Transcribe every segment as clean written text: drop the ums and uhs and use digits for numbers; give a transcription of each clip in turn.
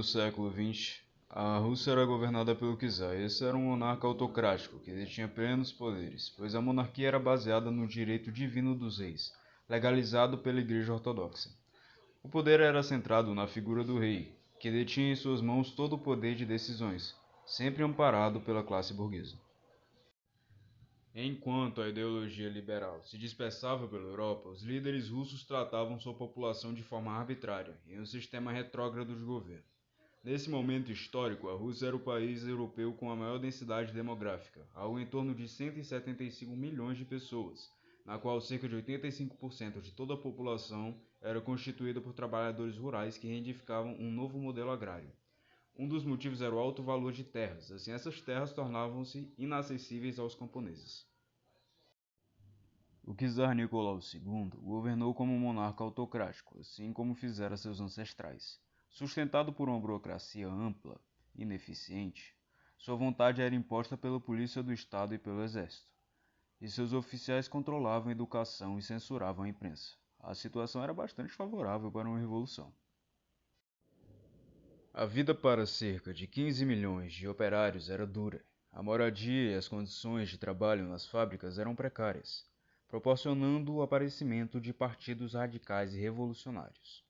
século XX, a Rússia era governada pelo czar. Esse era um monarca autocrático que detinha plenos poderes, pois a monarquia era baseada no direito divino dos reis, legalizado pela Igreja Ortodoxa. O poder era centrado na figura do rei, que detinha em suas mãos todo o poder de decisões, sempre amparado pela classe burguesa. Enquanto a ideologia liberal se dispersava pela Europa, os líderes russos tratavam sua população de forma arbitrária, em um sistema retrógrado de governo. Nesse momento histórico, a Rússia era o país europeu com a maior densidade demográfica, algo em torno de 175 milhões de pessoas, na qual cerca de 85% de toda a população era constituída por trabalhadores rurais que reivindicavam um novo modelo agrário. Um dos motivos era o alto valor de terras, assim essas terras tornavam-se inacessíveis aos camponeses. O czar Nicolau II governou como um monarca autocrático, assim como fizera seus ancestrais. Sustentado por uma burocracia ampla e ineficiente, sua vontade era imposta pela polícia do Estado e pelo exército, e seus oficiais controlavam a educação e censuravam a imprensa. A situação era bastante favorável para uma revolução. A vida para cerca de 15 milhões de operários era dura. A moradia e as condições de trabalho nas fábricas eram precárias, proporcionando o aparecimento de partidos radicais e revolucionários.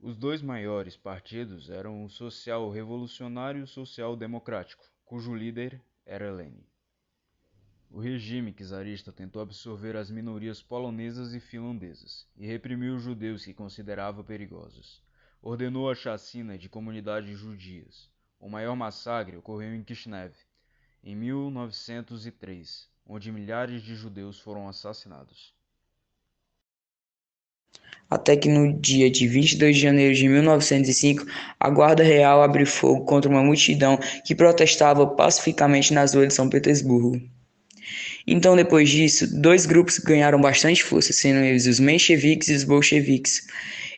Os dois maiores partidos eram o Social-Revolucionário e o Social-Democrático, cujo líder era Lenin. O regime czarista tentou absorver as minorias polonesas e finlandesas e reprimiu os judeus que considerava perigosos. Ordenou a chacina de comunidades judias. O maior massacre ocorreu em Kishinev, em 1903, onde milhares de judeus foram assassinados. Até que no dia de 22 de janeiro de 1905, a Guarda Real abriu fogo contra uma multidão que protestava pacificamente nas ruas de São Petersburgo. Então, depois disso, dois grupos ganharam bastante força, sendo eles os mencheviques e os bolcheviques.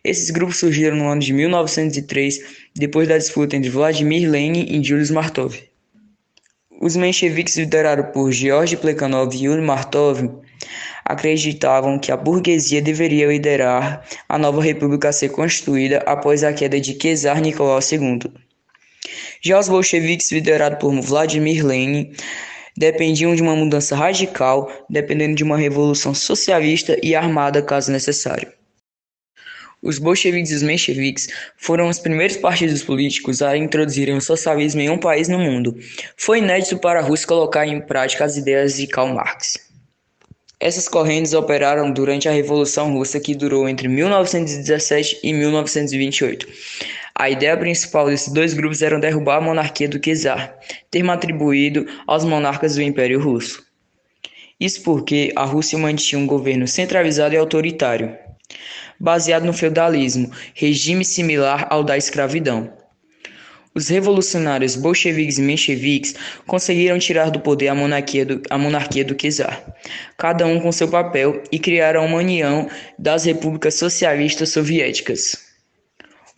Esses grupos surgiram no ano de 1903, depois da disputa entre Vladimir Lenin e Julius Martov. Os mencheviques, liderados por Georgy Plekhanov e Yuri Martov, acreditavam que a burguesia deveria liderar a nova república a ser constituída após a queda de czar Nicolau II. Já os bolcheviques, liderados por Vladimir Lenin, dependiam de uma mudança radical, dependendo de uma revolução socialista e armada caso necessário. Os bolcheviques e os mencheviques foram os primeiros partidos políticos a introduzirem o socialismo em um país no mundo. Foi inédito para a Rússia colocar em prática as ideias de Karl Marx. Essas correntes operaram durante a Revolução Russa, que durou entre 1917 e 1928. A ideia principal desses dois grupos era derrubar a monarquia do czar, termo atribuído aos monarcas do Império Russo. Isso porque a Rússia mantinha um governo centralizado e autoritário, baseado no feudalismo, regime similar ao da escravidão. Os revolucionários bolcheviques e mencheviques conseguiram tirar do poder a monarquia do czar, cada um com seu papel, e criaram uma união das repúblicas socialistas soviéticas.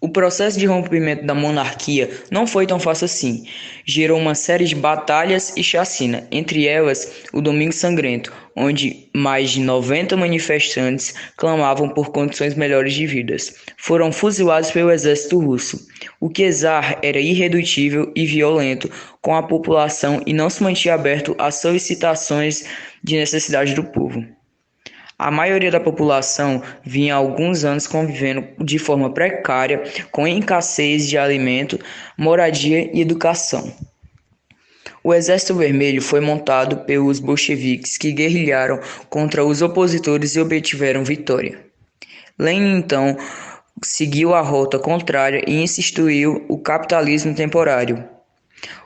O processo de rompimento da monarquia não foi tão fácil assim. Gerou uma série de batalhas e chacina, entre elas o Domingo Sangrento, onde mais de 90 manifestantes clamavam por condições melhores de vida. Foram fuzilados pelo exército russo. O czar era irredutível e violento com a população e não se mantinha aberto às solicitações de necessidade do povo. A maioria da população vinha há alguns anos convivendo de forma precária com escassez de alimento, moradia e educação. O Exército Vermelho foi montado pelos bolcheviques, que guerrilharam contra os opositores e obtiveram vitória. Lenin, então, seguiu a rota contrária e instituiu o capitalismo temporário,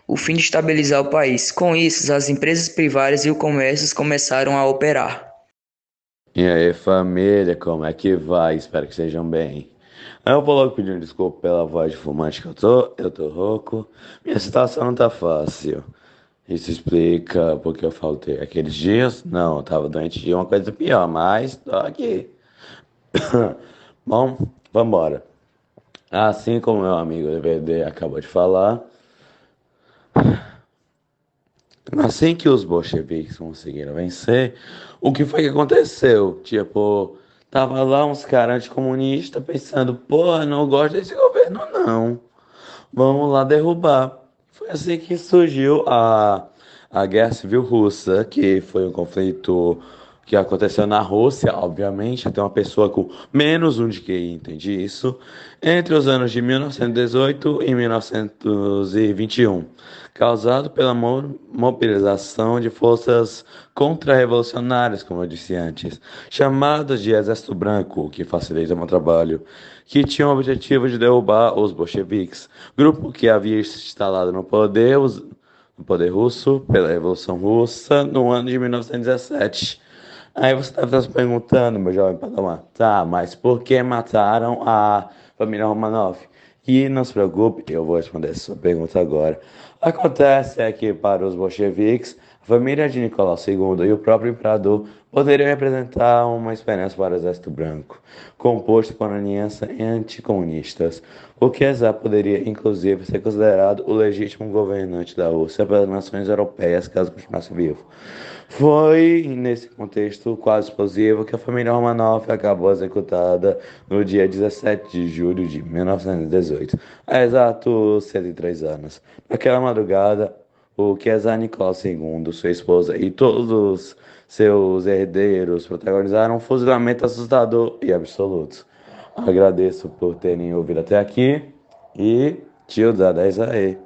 o fim de estabilizar o país. Com isso, as empresas privadas e o comércio começaram a operar. E aí, família, como é que vai? Espero que estejam bem. Eu vou logo pedindo desculpa pela voz de fumante que eu tô rouco. Minha situação não tá fácil. Isso explica porque eu faltei aqueles dias. Não, eu tava doente de uma coisa pior, mas tô aqui. Bom, vambora. Assim como meu amigo DVD acabou de falar, assim que os bolcheviques conseguiram vencer, o que foi que aconteceu? Tipo, Tava lá uns caras anticomunistas pensando, porra, não gosto desse governo não. Vamos lá derrubar. Foi assim que surgiu a Guerra Civil Russa, que foi um conflito que aconteceu na Rússia, obviamente, tem uma pessoa com menos um de QI, entende isso, entre os anos de 1918 e 1921, causado pela mobilização de forças contra-revolucionárias, como eu disse antes, chamadas de Exército Branco, que facilita o meu trabalho, que tinham o objetivo de derrubar os bolcheviques, grupo que havia se instalado no poder russo pela Revolução Russa no ano de 1917. Aí você deve estar se perguntando, meu jovem Padawan, tá, mas por que mataram a família Romanov? E não se preocupe, eu vou responder essa sua pergunta agora. Acontece é que para os bolcheviques, a família de Nicolau II e o próprio imperador poderiam representar uma esperança para o Exército Branco, composto por aliança anticomunistas, o que Czar poderia inclusive ser considerado o legítimo governante da Rússia pelas nações europeias caso continuasse vivo. Foi nesse contexto quase explosivo que a família Romanov acabou executada no dia 17 de julho de 1918, há exatos 103 anos. Naquela madrugada, o Czar Nicolau II, sua esposa e todos seus herdeiros protagonizaram um fuzilamento assustador e absoluto. Agradeço por terem ouvido até aqui e tio dá 10 aí.